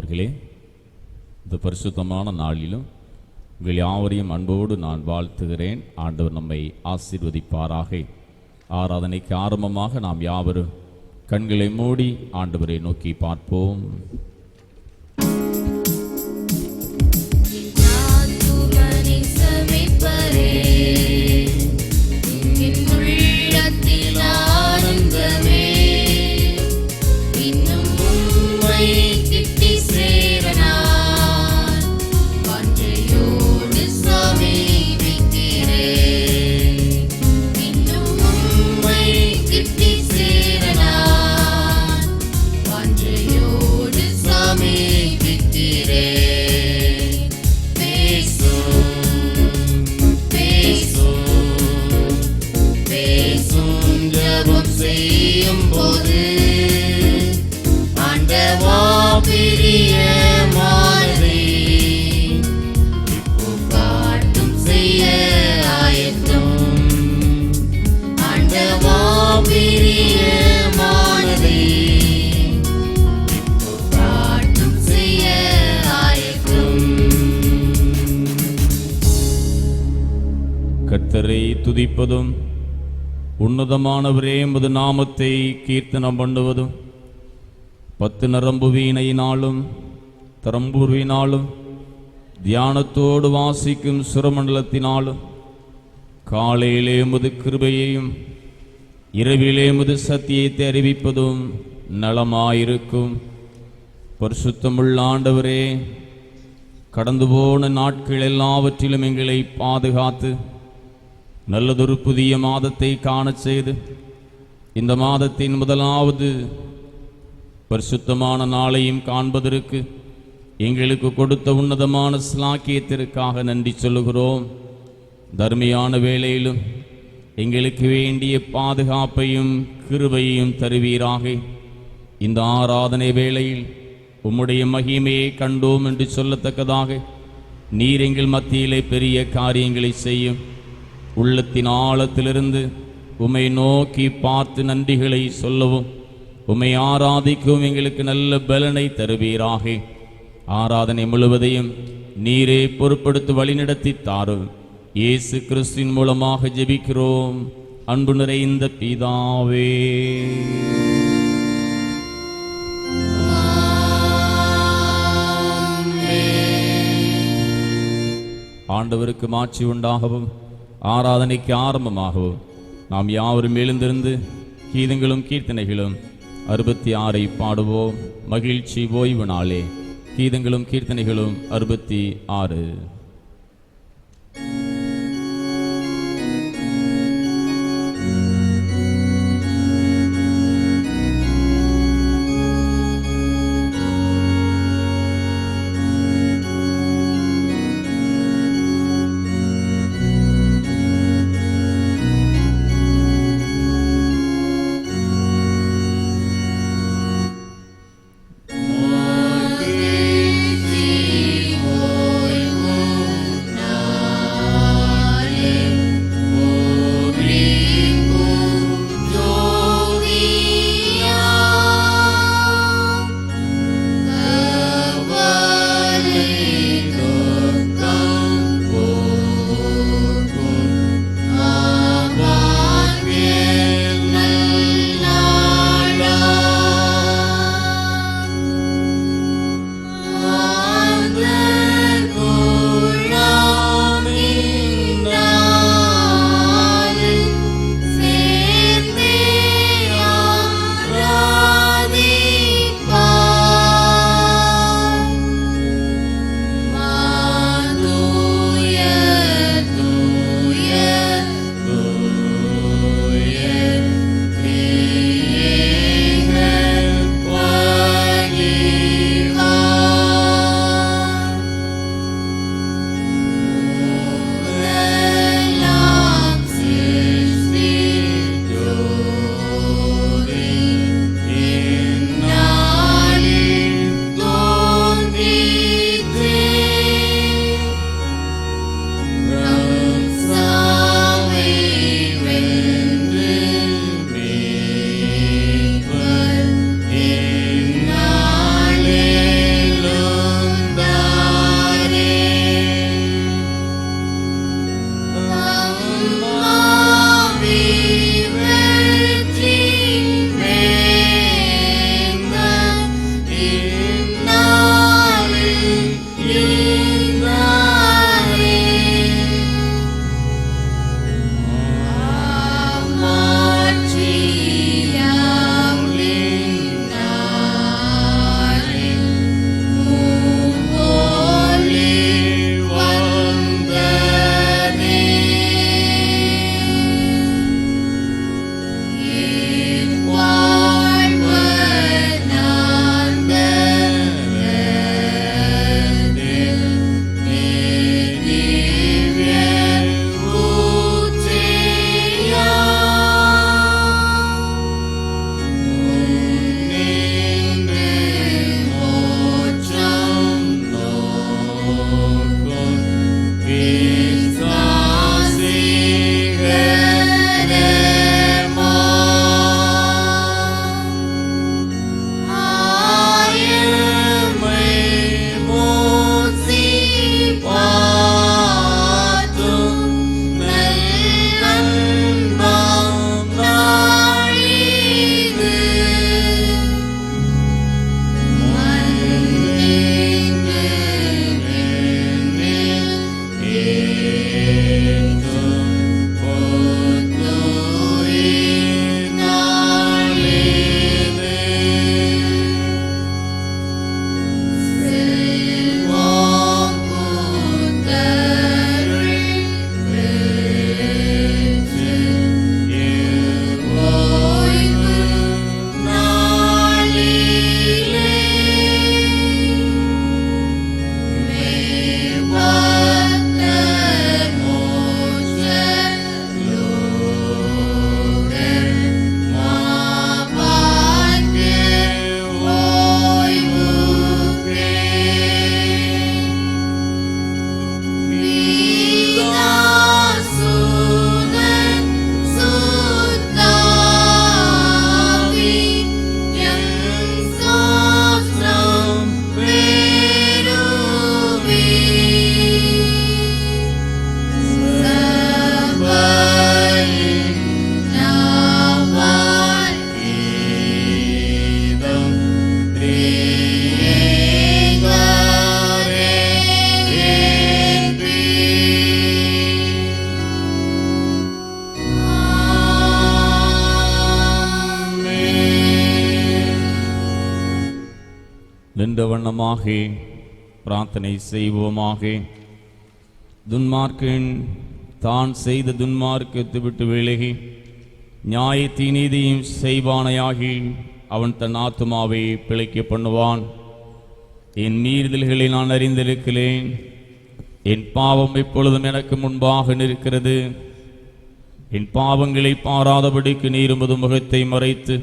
பிரியமானவர்களே, இந்த பரிசுத்தமான நாளிலும் உங்கள் யாவரையும் அன்போடு நான் வாழ்த்துகிறேன். ஆண்டவர் நம்மை ஆசீர்வதிப்பாராக. ஆராதனைக்கு ஆரம்பமாக நாம் யாவரும் கண்களை மூடி ஆண்டவரை நோக்கி பார்ப்போம். கர்த்தரை துதிப்பதும் உன்னதமானவரே எமது நாமத்தை கீர்த்தனம் பண்ணுவதும் 10 நரம்பு வீணையினாலும் தரம்புருவினாலும் தியானத்தோடு வாசிக்கும் சுரமண்டலத்தினாலும் காலையிலே எமது கிருபையையும் இரவிலே எமது சத்தியத்தை அறிவிப்பதும் நலமாயிருக்கும். பரிசுத்தமுள்ள ஆண்டவரே, கடந்து போன நாட்கள் எல்லாவற்றிலும் எங்களை பாதுகாத்து நல்லதொரு புதிய மாதத்தை காணச் செய்து இந்த மாதத்தின் முதலாவது பரிசுத்தமான நாளையும் காண்பதற்கு எங்களுக்கு கொடுத்த உன்னதமான ஸ்லாக்கியத்திற்காக நன்றி சொல்லுகிறோம். தர்மியான வேளையிலும் எங்களுக்கு வேண்டிய பாதுகாப்பையும் கிருபையையும் தருவீராக. இந்த ஆராதனை வேளையில் உம்முடைய மகிமையை கண்டோம் என்று சொல்லத்தக்கதாக நீர் எங்கள் மத்தியிலே பெரிய காரியங்களை செய்யும். உள்ளத்தின் ஆழத்திலிருந்து உம்மை நோக்கி பார்த்து நன்றிகளை சொல்லவும் உம்மை ஆராதிக்கவும் எங்களுக்கு நல்ல பலனை தருவீராக. ஆராதனை முழுவதையும் நீரே பொறுப்படுத்தி வழிநடத்தி தாரும். இயேசு கிறிஸ்துவின் மூலமாக ஜெபிக்கிறோம் அன்பு நிறைந்த பிதாவே. ஆண்டவருக்கு மாட்சி உண்டாகவும் ஆராதனைக்கு ஆரம்பமாகவும் நாம் யாவரும் எழுந்திருந்து கீதங்களும் கீர்த்தனைகளும் 66 பாடுவோம். மகிழ்ச்சி ஓய்வு நாளே. கீதங்களும் கீர்த்தனைகளும் 66. Oh இந்த வண்ணமாக பிரார்த்தனை செய்வோமாக. துன்மார்க்கன் தான் செய்த துன்மார்க்கத்தை விட்டு விலகி நியாயத்தை நீதியும் செய்வானையாகி அவன் தன் ஆத்துமாவை பிழைக்க பண்ணுவான். என் மீறுதல்களை நான் அறிந்திருக்கிறேன், என் பாவம் எப்பொழுதும் எனக்கு முன்பாக நிற்கிறது. என் பாவங்களை பாராதபடிக்கு நீர் உமது முகத்தை மறைத்து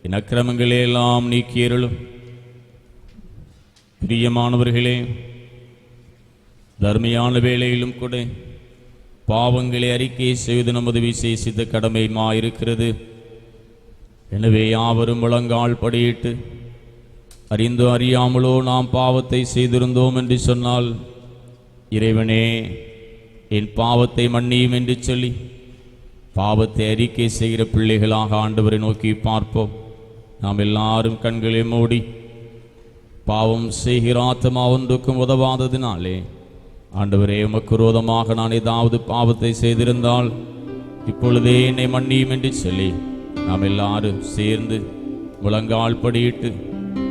என் அக்கிரமங்களை எல்லாம் நீக்கியருளும். பிரியமானவர்களே, தர்மையான வேளையிலும் கூட பாவங்களை அறிக்கை செய்வது நமது விசேஷித்த கடமையுமாயிருக்கிறது. எனவே யாவரும் முழங்கால் படியிட்டு, அறிந்தோ அறியாமலோ நாம் பாவத்தை செய்திருந்தோம் என்று சொன்னால், இறைவனே என் பாவத்தை மன்னியும் என்று சொல்லி பாவத்தை அறிக்கை செய்கிற பிள்ளைகளாக ஆண்டவரை நோக்கி பார்ப்போம். நாம் எல்லாரும் கண்களை மூடி, பாவம் செய்கிற ஆத்மா ஒன்றுக்கும் உதவாததினாலே, ஆண்டவரே உமக்கு விரோதமாக நான் ஏதாவது பாவத்தை செய்திருந்தால் இப்பொழுதே என்னை மன்னியும் என்று சொல்லி நாம் எல்லாரும் சேர்ந்து முழங்கால் படியிட்டு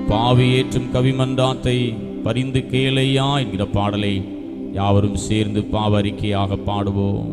பாவி ஏற்றும் கவிமன்றாத்தை பரிந்து கேளையா என்கிற பாடலை யாவரும் சேர்ந்து பாவ அறிக்கையாக பாடுவோம்.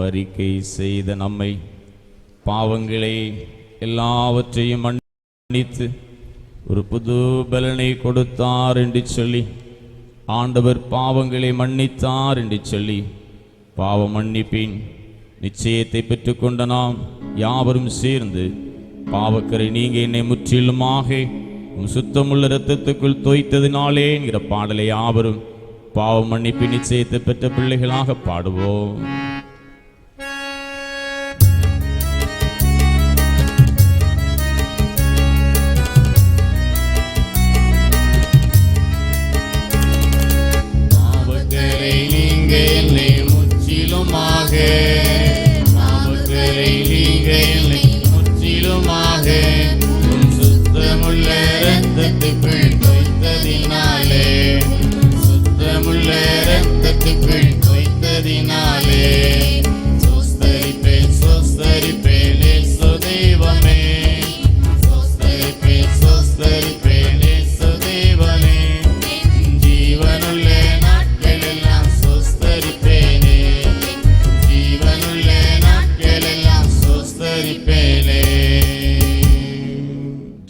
அறிக்கை செய்த நம்மை பாவங்களை எல்லாவற்றையும் மன்னித்து ஒரு புது பலனை கொடுத்தார் என்று சொல்லி, ஆண்டவர் பாவங்களை மன்னித்தார் என்று சொல்லி பாவ மன்னிப்பின் நிச்சயத்தை பெற்றுக்கொண்ட நாம் யாவரும் சேர்ந்து பாவக்கரை நீங்க என்னை முற்றிலுமாக சுத்தமுள்ள இரத்தத்துக்குள் தோய்த்ததினாலே என்கிற பாடலை யாவரும் பாவ மன்னிப்பின் நிச்சயத்தை பெற்ற பிள்ளைகளாக பாடுவோம்.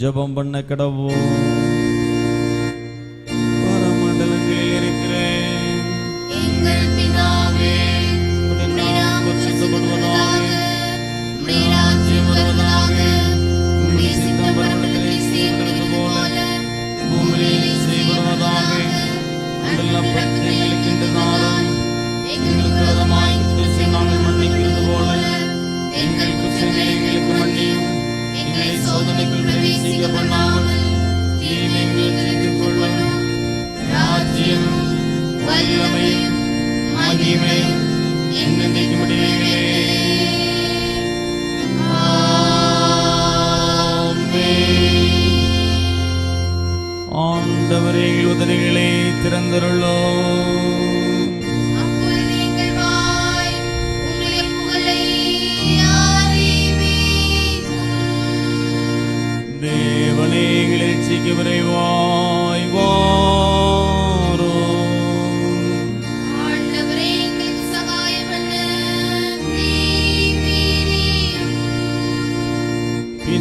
ஜெபம் பண்ண கடவோம். பரமண்டலங்களில் இருக்கிற எங்கள் பிதாவே, உம்முடைய நாமம் பரிசுத்தப்படுவதாக, உம்முடைய ராஜ்யம் வருவதாக, உம்முடைய சித்தம் பரமண்டலத்தில் செய்யப்படுவது போல பூமியிலும் செய்யப்படுவதாக. அன்றைய அப்பத்தை எங்களுக்கு இன்று தாரும். எங்களுக்கு விரோதமாய் குற்றம் செய்த நாங்கள் மன்னிக்கிறது போல எங்கள் குற்றங்களை எங்களுக்கு மன்னியும். எங்களை சோதனைக்குள் பிரவேசிக்க பண்ணாமல்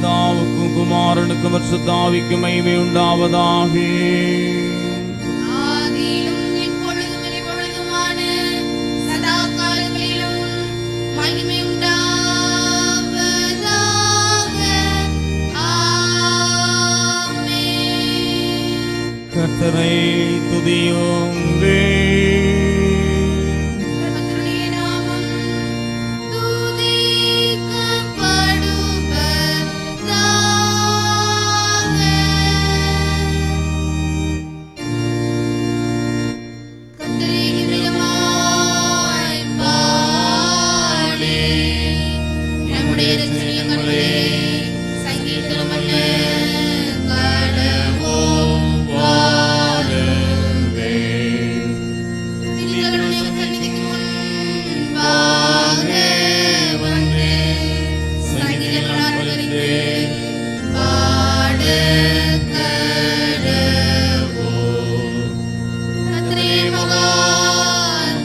பிதாவுக்கும் குமாரனுக்கும் பரிசுத்த ஆவிக்கும் மகிமை உண்டாவதாக. ஆதியிலும் இப்பொழுதும் இனிப்பொழுதுமான சதா காலங்களிலும் மகிமை உண்டாவதாக. ஆமென். கர்த்தரை துதியுங்கள். கர்த்தருடைய நாமம் துதிக்கப்படுவதாக. கர்த்தரை இவ்விதமாய் பாடி நம்முடைய இரட்சகனே சங்கீதமல்ல கடவோம் வாருங்கள். திங்களுடைய சந்நிதிக்கு முன்பாக வந்து சங்கீதங்களால் பரிந்து பாட கடவோம். கர்த்தரே மகா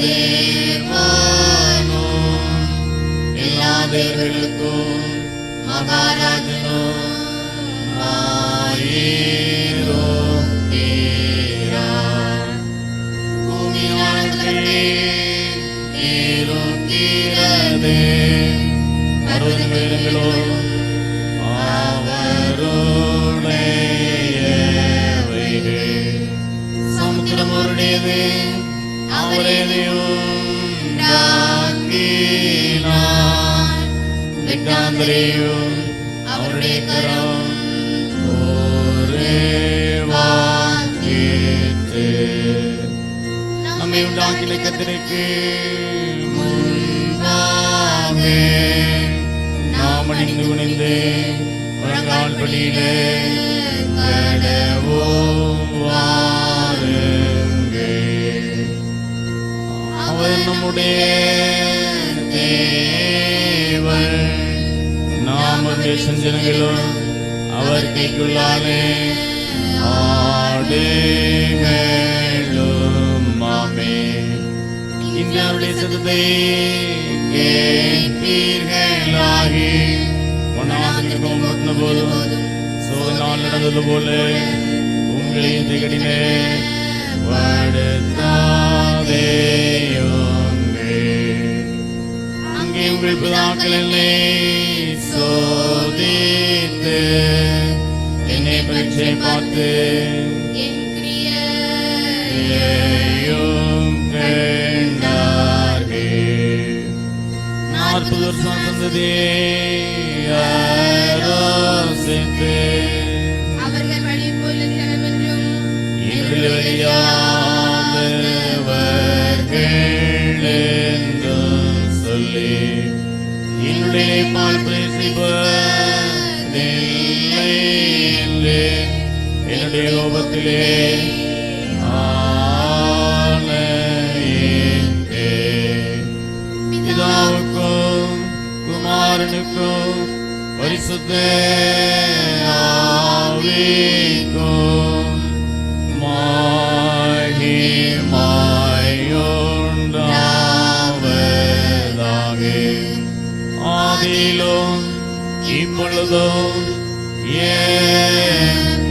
தேவனும் எல்லா தேவர்களுக்கும் மகாராஜனும் ஆயிருக்கிறார். பூமியின் ஆழங்களிலே இருக்கிறது. பர்வதங்களும் அவருடையவைகள். சமுத்திரம் அவருடையது, அவரே உண்டாக்கினார். வெட்டாந்தரையும் அவருடைய கரம் உருவாக்கிற்று. நம்மை உண்டாக்கின கர்த்தருக்கு முன்பாக நாம் அணிந்து குனிந்து முழங்கால் படியிலே கடவோம் வாருங்கள். அவர் நம்முடைய தேவன், நாம் அவருடைய சஞ்சனங்களும் அவர் கைக்குள்ளாலே ஆடுகளும் மாமே. இன்று அவருடைய சத்தத்தை கேட்பீர்களாகி ஒன்றாம் போதும் சோதனால் நடந்தது போல உங்களையும் திகடினே படுத்தாதேயுங்கள். அங்கே உங்கள் பிதாக்கள் என்னை சோதித்து என்னை பரீட்சை பார்த்து என் கிரியையையும் கண்டார்கள். 40 வருஷம் தந்ததே ஆரோசித்து அவர்கள் வழி போய்விட்டனர் என்றும் இருளில் வழியாதவர்கள் என்றும் சொல்லி என்னுடைய பால் பிரசிப்பதில்லை என்று என்னுடைய கோபத்திலே ஆணையிட்டேன். பிதாவுக்கும் குமாரனுக்கும் பரிசுத்த ஆவிக்கும் மகிமையுண்டாவதாக. ஆதியிலும் இப்பொழுதும்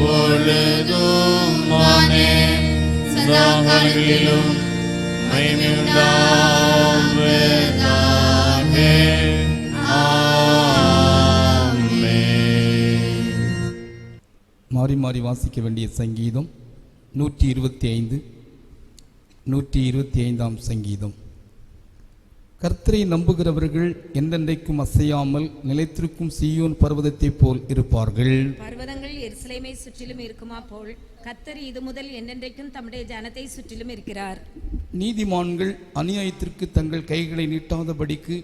எப்பொழுதுமான சதா காலங்களிலும் மகிமையுண்டாவதாக. ஆமென். மாறி மாறி வாசிக்க வேண்டிய சங்கீதம் 125. 125ஆம் சங்கீதம். கர்த்தரை நம்புகிறவர்கள் என்றென்றைக்கும் அசையாமல் நிலைத்திருக்கும் சீயோன் பர்வதத்தைப் போல் இருப்பார்கள். பர்வதங்கள் எருசலேமை சுற்றிலும் இருக்குமா போல் கர்த்தர் இது முதல் என்றென்றைக்கும் தம்முடைய ஜனத்தை சுற்றிலும் இருக்கிறார். நீதிமான்கள் அநியாயத்திற்கு தங்கள் கைகளை நீட்டாதபடிக்கு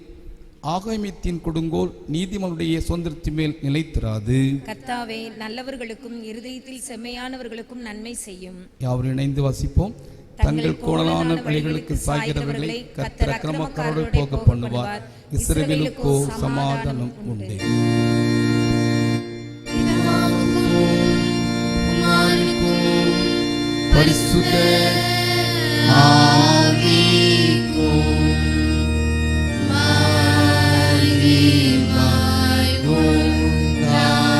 ஆகாயத்தின் கொடுங்கோல் நீதிமானுடைய சுதந்திரத்தின் மேல் நிலைத்திராது. கர்த்தாவே, நல்லவர்களுக்கும் இருதயத்தில் செம்மையானவர்களுக்கும் நன்மை செய்யும். யாவரும் இணைந்து வாசிப்போம். தங்கள் கோணலான வழிகளுக்கு சாய்கிறவர்களை கர்த்தர் அக்கிரமக்காரோடு போக பண்ணுவார். இஸ்ரவேலுக்கோ சமாதானம் உண்டு. பரிசுத்த ஆவிக்கும் மகிமை உண்டாவதாக.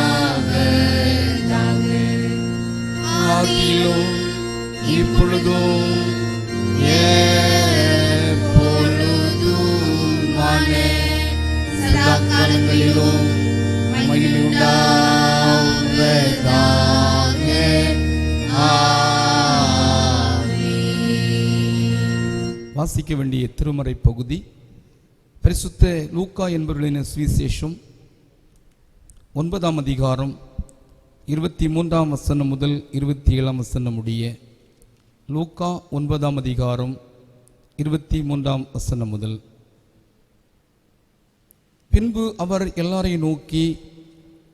வாசிக்க வேண்டிய திருமறை பகுதி பரிசுத்த லூக்கா என்பவர்களின் சுவிசேஷம் 9ஆம் அதிகாரம் 23ஆம் வசனம் முதல் 27ஆம் வசனம் முடிய. லூக்கா 9ஆம் அதிகாரம் 23ஆம் வசனம் முதல். பின்பு அவர் எல்லாரையும் நோக்கி,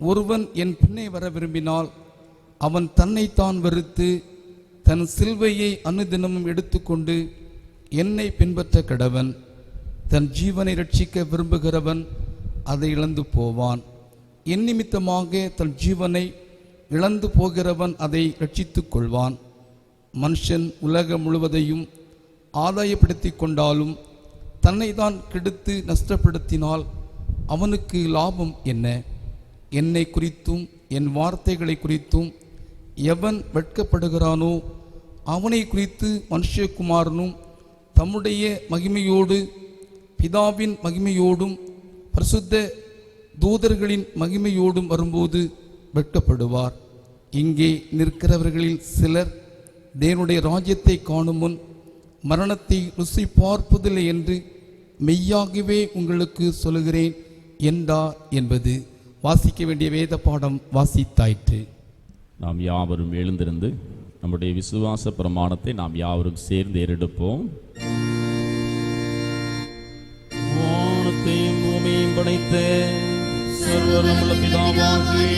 ஒருவன் என் பின்னே வர விரும்பினால் அவன் தன்னைத்தான் வெறுத்து தன் சிலுவையை அனுதினமும் எடுத்துக்கொண்டு என்னை பின்பற்ற கடவன். தன் ஜீவனை ரட்சிக்க விரும்புகிறவன் அதை இழந்து போவான். என் நிமித்தமாக தன் ஜீவனை இழந்து போகிறவன் அதை ரட்சித்துக் கொள்வான். மனுஷன் உலகம் முழுவதையும் ஆதாயப்படுத்தி கொண்டாலும் தன்னை தான் கெடுத்து நஷ்டப்படுத்தினால் அவனுக்கு லாபம் என்ன? என்னை குறித்தும் என் வார்த்தைகளை குறித்தும் எவன் வெட்கப்படுகிறானோ அவனை குறித்து மனுஷகுமாரனும் தம்முடைய மகிமையோடு பிதாவின் மகிமையோடும் பரிசுத்த தூதர்களின் மகிமையோடும் வரும்போது வெட்கப்படுவார். இங்கே நிற்கிறவர்களில் சிலர் தேவனுடைய ராஜ்யத்தை காணும் முன் மரணத்தை ருசி பார்ப்பதில்லை என்று மெய்யாகவே உங்களுக்கு சொல்லுகிறேன் என்றார் என்பது. வாசிக்க வேண்டிய வேத பாடம் வாசித்தாயிற்று. நாம் யாவரும் எழுந்திருந்து நம்முடைய விசுவாச பிரமாணத்தை நாம் யாவரும் சேர்ந்து ஏறெடுப்போம். வானத்தையும் பூமியையும் படைத்த சர்வவல்லமையுள்ள பிதாவாகிய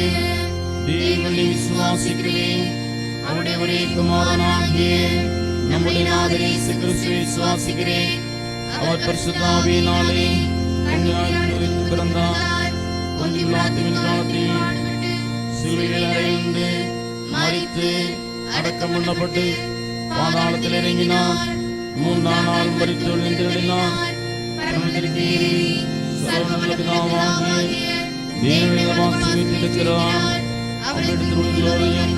தேவனை விசுவாசிக்கிறேன். அவருடைய ஒரே குமாரனாகிய நம்முடைய நாதர் இயேசு கிறிஸ்துவை விசுவாசிக்கிறேன். அவர் பரிசுத்த ஆவியினாலே கன்னியாயிலிருந்து பிறந்தார். பொன்னியின் பிலாத்துவின் காலத்தில் சிலுவையில் அறையுண்டு மரித்து அடக்கம் பண்ணப்பட்டு பாதாளத்தில் இறங்கினார். 3ஆம் நாள் மரித்து எழுந்திருளினார். சர்வவல்லமையுள்ள பிதாவாகிய தேவனை வாசிக்கிறார். அவரிடத்தில் உள்ளோரையும்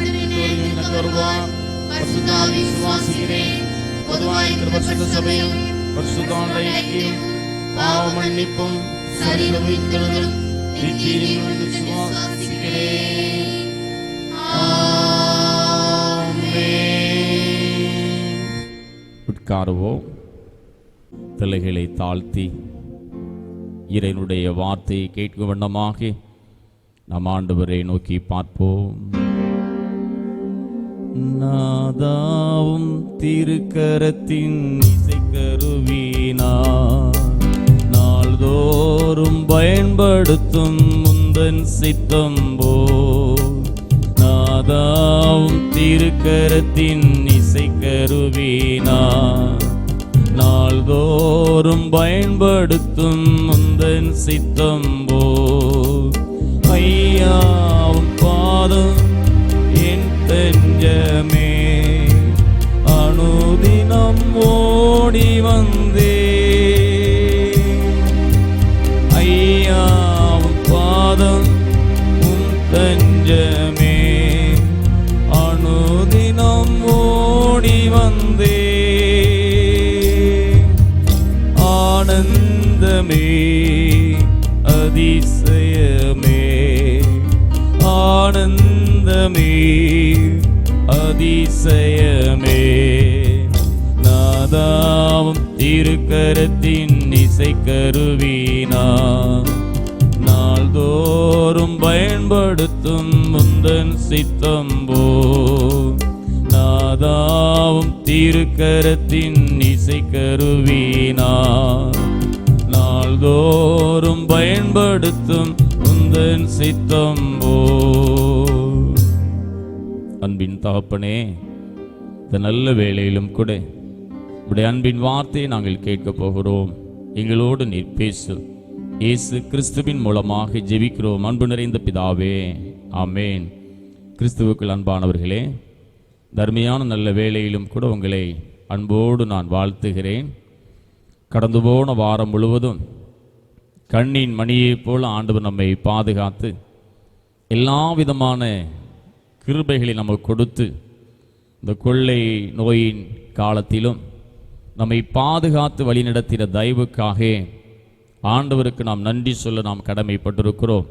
வருவார். பரிசுத்த ஆவியை விசுவாசிக்கிறேன். பொதுவாய் பரிசுத்த சபையும் பரிசுத்த ஐக்கியம் பாவ மன்னிப்பும் சரீர உயிர்த்தெழுதலும் நித்திய ஜீவனும் விசுவாசிக்கிறேன். உட்காருவோம். தலைகளை தாழ்த்தி இறைவனுடைய வார்த்தையை கேட்கும் வண்ணமாக நம் ஆண்டவரை நோக்கி பார்ப்போம். நாதாவும் திருக்கரத்தின் இசைக்கருவினார் நாள்தோறும் பயன்படுத்தும் முந்தன் சித்தம் போல். நாதாவும் திருக்கரத்தின் இசைக்கருவினார் நாள்தோறும் பயன்படுத்தும் முந்தன் சித்தம் போல். ஐயாவும் பாதம் என் தஞ்சமே, அனுதினம் ஓடி வந்தே. ஐயாவும் பாதம் உன் தஞ்சமே, அனுதினம் ஓடி வந்தே. ஆனந்தமே அதிசயமே, ஆனந்தமே அதிசயமே. நாதாவும் திருக்கரத்தின் இசைக்கருவினார் நாள்தோறும் பயன்படுத்தும் முந்தன் சித்தம் போல். நாதாவும் திருக்கரத்தின் இசைக்கருவினார் நாள்தோறும் பயன்படுத்தும் முந்தன் சித்தம் போல். அன்பின் தகப்பனே, இந்த நல்ல வேளையிலும் கூட உடைய அன்பின் வார்த்தையை நாங்கள் கேட்கப் போகிறோம். எங்களோடு நீர் பேசு. இயேசு கிறிஸ்துவின் மூலமாக ஜெபிக்கிறோம் அன்பு நிறைந்த பிதாவே, ஆமேன். கிறிஸ்துவுக்குள் அன்பானவர்களே, தர்மையான நல்ல வேளையிலும் கூட உங்களை அன்போடு நான் வாழ்த்துகிறேன். கடந்து போன வாரம் முழுவதும் கண்ணின் மணியைப் போல ஆண்டவர் நம்மை பாதுகாத்து எல்லா விதமான கிருபைகளை நமக்கு கொடுத்து இந்த கொள்ளை நோயின் காலத்திலும் நம்மை பாதுகாத்து வழிநடத்தின தயவுக்காக ஆண்டவருக்கு நாம் நன்றி சொல்ல நாம் கடமைப்பட்டிருக்கிறோம்.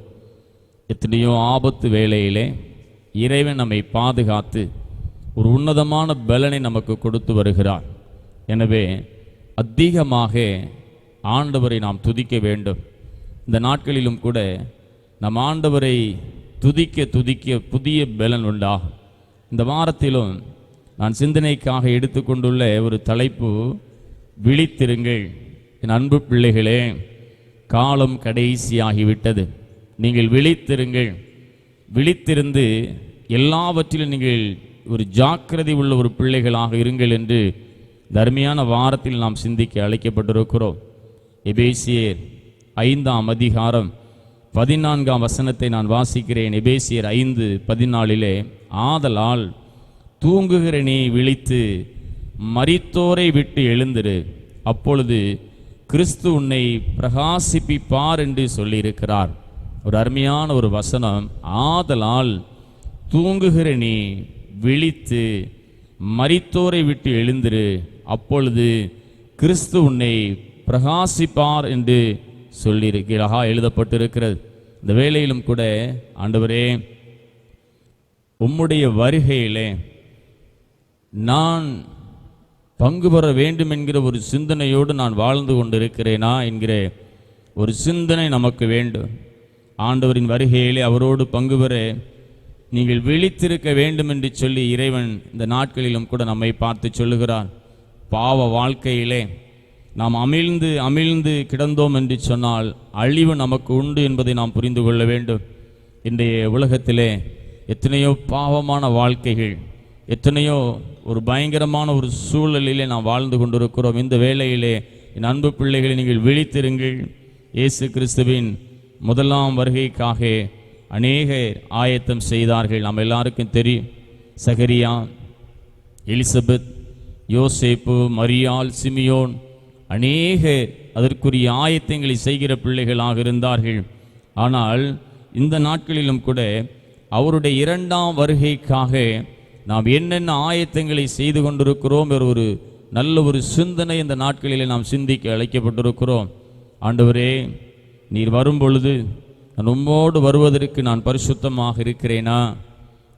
எத்தனையோ ஆபத்து வேளையிலே இறைவன் நம்மை பாதுகாத்து ஒரு உன்னதமான பலனை நமக்கு கொடுத்து வருகிறார். எனவே அதிகமாக ஆண்டவரை நாம் துதிக்க வேண்டும். இந்த நாட்களிலும் கூட நம் ஆண்டவரை துதிக்க துதிக்க புதிய பலன் உண்டாகும். இந்த வாரத்திலும் நான் சிந்தனைக்காக எடுத்துக்கொண்டுள்ள ஒரு தலைப்பு, விழித்திருங்கள். என் அன்பு பிள்ளைகளே, காலம் கடைசியாகிவிட்டது. நீங்கள் விழித்திருங்கள். விழித்திருந்து எல்லாவற்றிலும் நீங்கள் ஒரு ஜாக்கிரதை உள்ள ஒரு பிள்ளைகளாக இருங்கள் என்று தர்மியான வாரத்தில் நாம் சிந்திக்க அழைக்கப்பட்டிருக்கிறோம். எபேசியர் 5ஆம் அதிகாரம் 14ஆம் வசனத்தை நான் வாசிக்கிறேன். எபேசியர் 5:14, ஆதலால் தூங்குகிற நீ விழித்து மரித்தோரை விட்டு எழுந்திரு, அப்பொழுது கிறிஸ்து உன்னை பிரகாசிப்பிப்பார் என்று சொல்லியிருக்கிறார். ஒரு அருமையான ஒரு வசனம். ஆதலால் தூங்குகிற நீ விழித்து மரித்தோரை விட்டு எழுந்திரு, அப்பொழுது கிறிஸ்து உன்னை பிரகாசிப்பார் என்று சொல்லியிருக்கிறா எழுதப்பட்டிருக்கிறது. இந்த வேளையிலும் கூட ஆண்டவரே, உம்முடைய வருகையிலே நான் பங்கு பெற வேண்டும் என்கிற ஒரு சிந்தனையோடு நான் வாழ்ந்து கொண்டிருக்கிறேனா என்கிற ஒரு சிந்தனை நமக்கு வேண்டும். ஆண்டவரின் வருகையிலே அவரோடு பங்கு பெற நீங்கள் விழித்திருக்க வேண்டும் என்று சொல்லி இறைவன் இந்த நாட்களிலும் கூட நம்மை பார்த்து சொல்லுகிறார். பாவ வாழ்க்கையிலே நாம் அமிழ்ந்து அமிழ்ந்து கிடந்தோம் என்று சொன்னால் அழிவு நமக்கு உண்டு என்பதை நாம் புரிந்து கொள்ள வேண்டும். இன்றைய உலகத்திலே எத்தனையோ பாவமான வாழ்க்கைகள், எத்தனையோ ஒரு பயங்கரமான ஒரு சூழலிலே நாம் வாழ்ந்து கொண்டிருக்கிறோம். இந்த வேளையிலே என் அன்பு பிள்ளைகளை நீங்கள் விழித்திருங்கள். இயேசு கிறிஸ்துவின் முதலாம் வருகைக்காக அநேகர் ஆயத்தம் செய்தார்கள். நாம் எல்லாருக்கும் தெரியும். சகரியா, எலிசபெத், யோசேப்பு, மரியாள், சிமியோன், அநேகர் அதற்குரிய ஆயத்தங்களை செய்கிற பிள்ளைகளாக இருந்தார்கள். ஆனால் இந்த நாட்களிலும் கூட அவருடைய 2ஆம் வருகைக்காக நாம் என்னென்ன ஆயத்தங்களை செய்து கொண்டிருக்கிறோம் என்ற ஒரு நல்ல ஒரு சிந்தனை இந்த நாட்களிலே நாம் சிந்திக்க அழைக்கப்பட்டிருக்கிறோம். ஆண்டவரே, நீர் வரும் பொழுது நான் உம்மோடு வருவதற்கு நான் பரிசுத்தமாக இருக்கிறேனா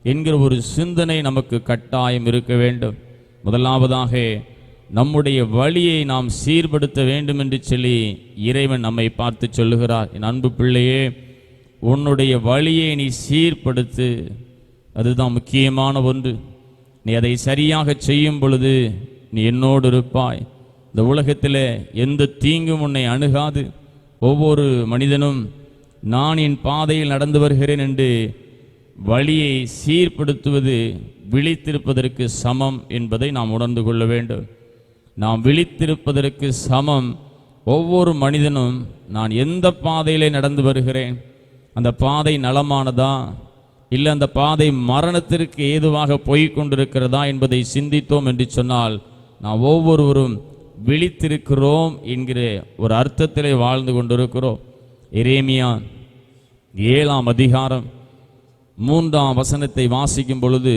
என்கிற ஒரு சிந்தனை நமக்கு கட்டாயம் இருக்க வேண்டும். முதலாவதாக நம்முடைய வழியை நாம் சீர்படுத்த வேண்டும் என்று சொல்லி இறைவன் நம்மை பார்த்து சொல்லுகிறார். என் அன்பு பிள்ளையே, உன்னுடைய வழியை நீ சீர்படுத்து. அதுதான் முக்கியமான ஒன்று. நீ அதை சரியாக செய்யும் பொழுது நீ என்னோடு இருப்பாய். இந்த உலகத்தில் எந்த தீங்கும் உன்னை அணுகாது. ஒவ்வொரு மனிதனும் நான் என் பாதையில் நடந்து வருகிறேன் என்று வழியை சீர்படுத்துவது விழித்திருப்பதற்கு சமம் என்பதை நாம் உணர்ந்து கொள்ள வேண்டும். நாம் விழித்திருப்பதற்கு சமம். ஒவ்வொரு மனிதனும் நான் எந்த பாதையிலே நடந்து வருகிறேன், அந்த பாதை நலமானதா இல்லை அந்த பாதை மரணத்திற்கு ஏதுவாக போய்கொண்டிருக்கிறதா என்பதை சிந்தித்தோம் என்று சொன்னால் நாம் ஒவ்வொருவரும் விழித்திருக்கிறோம் என்கிற ஒரு அர்த்தத்திலே வாழ்ந்து கொண்டிருக்கிறோம். எரேமியா 7ஆம் அதிகாரம் 3ஆம் வசனத்தை வாசிக்கும் பொழுது,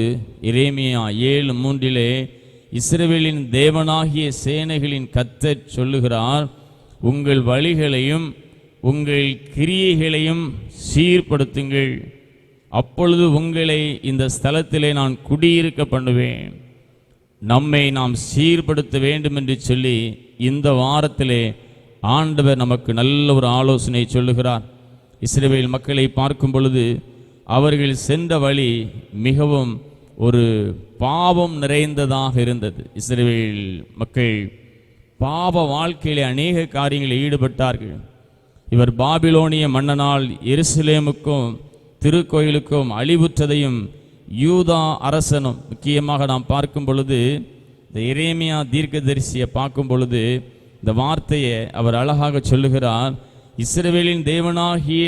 எரேமியா 7:3, இஸ்ரவேலின் தேவனாகிய சேனைகளின் கர்த்தர் சொல்லுகிறார், உங்கள் வழிகளையும் உங்கள் கிரியைகளையும் சீர்படுத்துங்கள், அப்பொழுது உங்களை இந்த ஸ்தலத்திலே நான் குடியிருக்க பண்ணுவேன். நம்மை நாம் சீர்படுத்த வேண்டும் என்று சொல்லி இந்த வாரத்திலே ஆண்டவர் நமக்கு நல்ல ஒரு ஆலோசனை சொல்லுகிறார். இஸ்ரவேல் மக்களை பார்க்கும் பொழுது அவர்கள் சென்ற வழி மிகவும் ஒரு பாவம் நிறைந்ததாக இருந்தது. இஸ்ரவேல் மக்கள் பாவ வாழ்க்கையிலே அநேக காரியங்களில் ஈடுபட்டார்கள். இவர் பாபிலோனிய மன்னனால் எருசலேமுக்கும் திருக்கோயிலுக்கும் அழிவுற்றதையும் யூதா அரசனும், முக்கியமாக நாம் பார்க்கும் பொழுது இந்த எரேமியா தீர்க்கதரிசியை பார்க்கும் பொழுது இந்த வார்த்தையை அவர் அழகாக சொல்லுகிறார். இஸ்ரவேலின் தேவனாகிய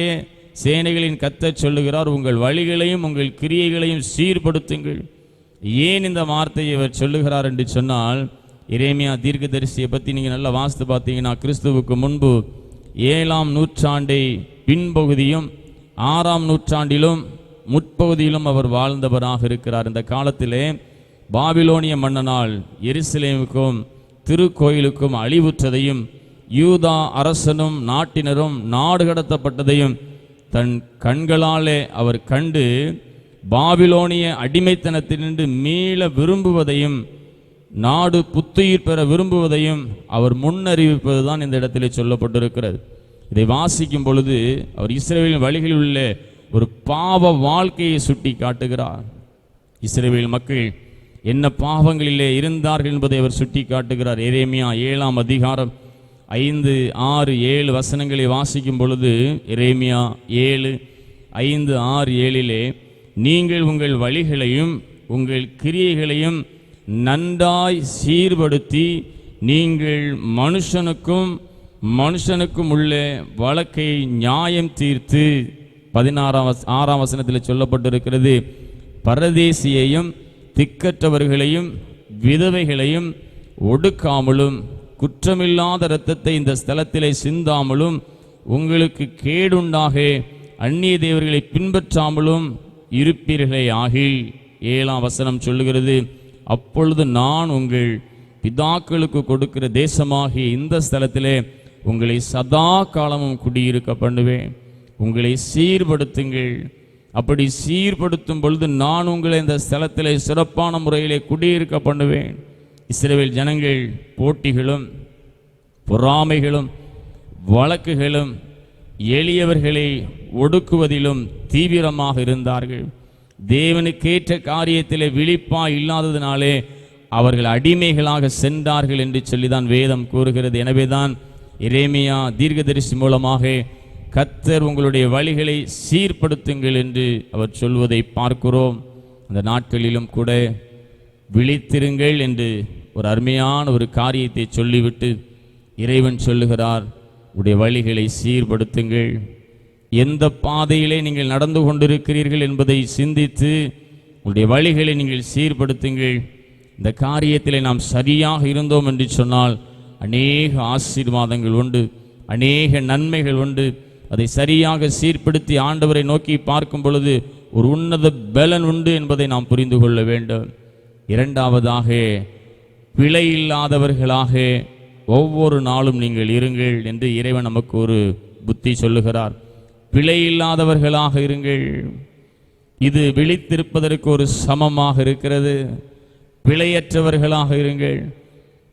சேனைகளின் கர்த்தர் சொல்லுகிறார், உங்கள் வழிகளையும் உங்கள் கிரியைகளையும் சீர்படுத்துங்கள். ஏன் இந்த வார்த்தையை இவர் சொல்லுகிறார் என்று சொன்னால், எரேமியா தீர்க்கதரிசியை பற்றி நீங்கள் நல்லா வாசித்து பார்த்தீங்கன்னா, கிறிஸ்துவுக்கு முன்பு 7ஆம் நூற்றாண்டை பின்பகுதியும் 6ஆம் நூற்றாண்டிலும் முற்பகுதியிலும் அவர் வாழ்ந்தவராக இருக்கிறார். இந்த காலத்திலே பாபிலோனிய மன்னனால் எருசலேமுக்கும் திருக்கோயிலுக்கும் அழிவுற்றதையும் யூதா அரசனும் நாட்டினரும் நாடு கடத்தப்பட்டதையும் தன் கண்களாலே அவர் கண்டு பாபிலோனிய அடிமைத்தனத்தினின்று மீள விரும்புவதையும் நாடு புத்துயிர் பெற விரும்புவதையும் அவர் முன்னறிவிப்பதுதான் இந்த இடத்திலே சொல்லப்பட்டிருக்கிறது. இதை வாசிக்கும் பொழுது அவர் இஸ்ரவேலின் வழிகளில் உள்ள ஒரு பாவ வாழ்க்கையை சுட்டி காட்டுகிறார். இஸ்ரவேல் மக்கள் என்ன பாவங்களிலே இருந்தார்கள் என்பதை அவர் சுட்டி காட்டுகிறார். எரேமியா 7ஆம் அதிகாரம் 5, 6, 7 வசனங்களை வாசிக்கும் பொழுது எரேமியா 7, 5, 6, 7 நீங்கள் உங்கள் வழிகளையும் உங்கள் கிரியைகளையும் நன்றாய் சீர்படுத்தி நீங்கள் மனுஷனுக்கும் உள்ள வழக்கை நியாயம் தீர்த்து 6ஆம் வசனத்தில் சொல்லப்பட்டிருக்கிறது, பரதேசியையும் திக்கற்றவர்களையும் விதவைகளையும் ஒடுக்காமலும் குற்றமில்லாத இரத்தத்தை இந்த ஸ்தலத்திலே சிந்தாமலும் உங்களுக்கு கேடுண்டாக அந்நிய தேவர்களை பின்பற்றாமலும் இருப்பீர்களே ஆகில். 7ஆம் வசனம் சொல்லுகிறது, அப்பொழுது நான் உங்கள் பிதாக்களுக்கு கொடுக்கிற தேசமாகிய இந்த ஸ்தலத்திலே உங்களை சதா காலமும் குடியிருக்க பண்ணுவேன். உங்களை சீர்படுத்துங்கள். அப்படி சீர்படுத்தும் பொழுது நான் உங்களை இந்த ஸ்தலத்திலே சிறப்பான முறையிலே குடியிருக்க பண்ணுவேன். இஸ்ரவேல் ஜனங்கள் போட்டிகளும் பொறாமைகளும் வழக்குகளும் எளியவர்களை ஒடுக்குவதிலும் தீவிரமாக இருந்தார்கள். தேவனுக்கேற்ற காரியத்திலே விழிப்பாய் இல்லாததினாலே அவர்கள் அடிமைகளாக சென்றார்கள் என்று சொல்லிதான் வேதம் கூறுகிறது. எனவேதான் எரேமியா தீர்க்கதரிசி மூலமாக கர்த்தர் உங்களுடைய வழிகளை சீர்படுத்துங்கள் என்று அவர் சொல்வதை பார்க்கிறோம். அந்த நாட்களிலும் கூட விழித்திருங்கள் என்று ஒரு அருமையான ஒரு காரியத்தை சொல்லிவிட்டு இறைவன் சொல்லுகிறார், உடைய வழிகளை சீர்படுத்துங்கள். எந்த பாதையிலே நீங்கள் நடந்து கொண்டிருக்கிறீர்கள் என்பதை சிந்தித்து உங்களுடைய வழிகளை நீங்கள் சீர்படுத்துங்கள். இந்த காரியத்திலே நாம் சரியாக இருந்தோம் என்று சொன்னால் அநேக ஆசீர்வாதங்கள் உண்டு, அநேக நன்மைகள் உண்டு. அதை சரியாக சீர்படுத்தி ஆண்டவரை நோக்கி பார்க்கும் பொழுது ஒரு உன்னத பலன் உண்டு என்பதை நாம் புரிந்து கொள்ள வேண்டும். இரண்டாவதாக, பிழை இல்லாதவர்களாக ஒவ்வொரு நாளும் நீங்கள் இருங்கள் என்று இறைவன் நமக்கு ஒரு புத்தி சொல்லுகிறார். பிழை இல்லாதவர்களாக இருங்கள். இது விழித்திருப்பதற்கு ஒரு சமமாக இருக்கிறது. பிழையற்றவர்களாக இருங்கள்.